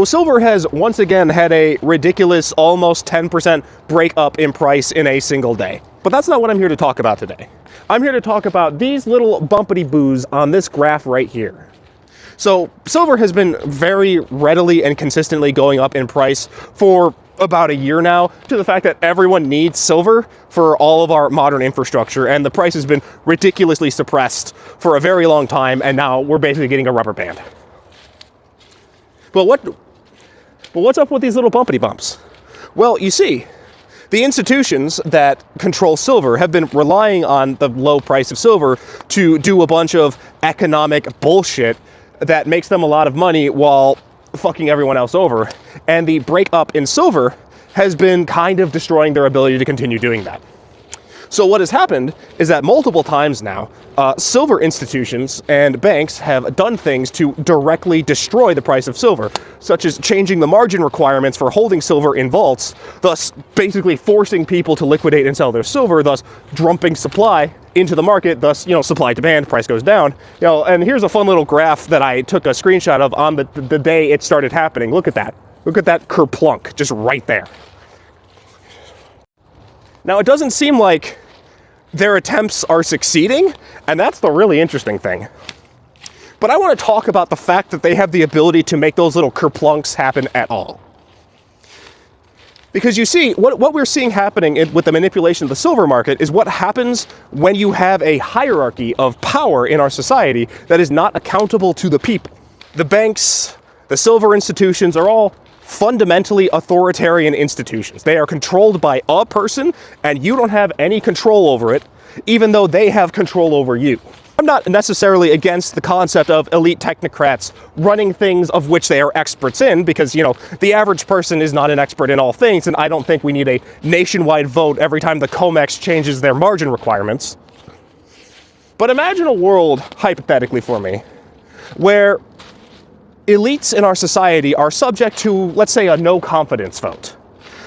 So silver has once again had a ridiculous almost 10% break up in price in a single day. But that's not what I'm here to talk about today. I'm here to talk about these little bumpity boos on this graph right here. So silver has been very readily and consistently going up in price for about a year now, to the fact that everyone needs silver for all of our modern infrastructure, and the price has been ridiculously suppressed for a very long time, and now we're basically getting a rubber band. But what's up with these little bumpity bumps? Well, you see, the institutions that control silver have been relying on the low price of silver to do a bunch of economic bullshit that makes them a lot of money while fucking everyone else over. And the break-up in silver has been kind of destroying their ability to continue doing that. So what has happened is that multiple times now, silver institutions and banks have done things to directly destroy the price of silver, such as changing the margin requirements for holding silver in vaults, thus basically forcing people to liquidate and sell their silver, thus dumping supply into the market, thus, supply demand, price goes down. And here's a fun little graph that I took a screenshot of on the day it started happening. Look at that. Look at that kerplunk, just right there. Now, it doesn't seem like their attempts are succeeding, and that's the really interesting thing. But I want to talk about the fact that they have the ability to make those little kerplunks happen at all. Because you see, what we're seeing happening with the manipulation of the silver market is what happens when you have a hierarchy of power in our society that is not accountable to the people. The banks, the silver institutions are all fundamentally authoritarian institutions. They are controlled by a person, and you don't have any control over it, even though they have control over you. I'm not necessarily against the concept of elite technocrats running things of which they are experts in, because, the average person is not an expert in all things, and I don't think we need a nationwide vote every time the COMEX changes their margin requirements. But imagine a world, hypothetically for me, where elites in our society are subject to, let's say, a no confidence vote.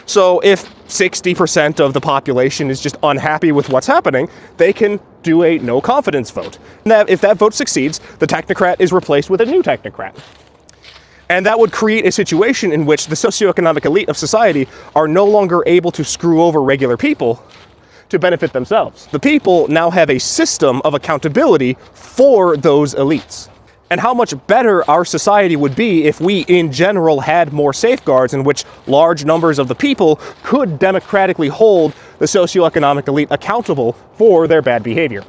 So if 60% of the population is just unhappy with what's happening, they can do a no confidence vote. And if that vote succeeds, the technocrat is replaced with a new technocrat. And that would create a situation in which the socioeconomic elite of society are no longer able to screw over regular people to benefit themselves. The people now have a system of accountability for those elites. And how much better our society would be if we, in general, had more safeguards in which large numbers of the people could democratically hold the socioeconomic elite accountable for their bad behavior.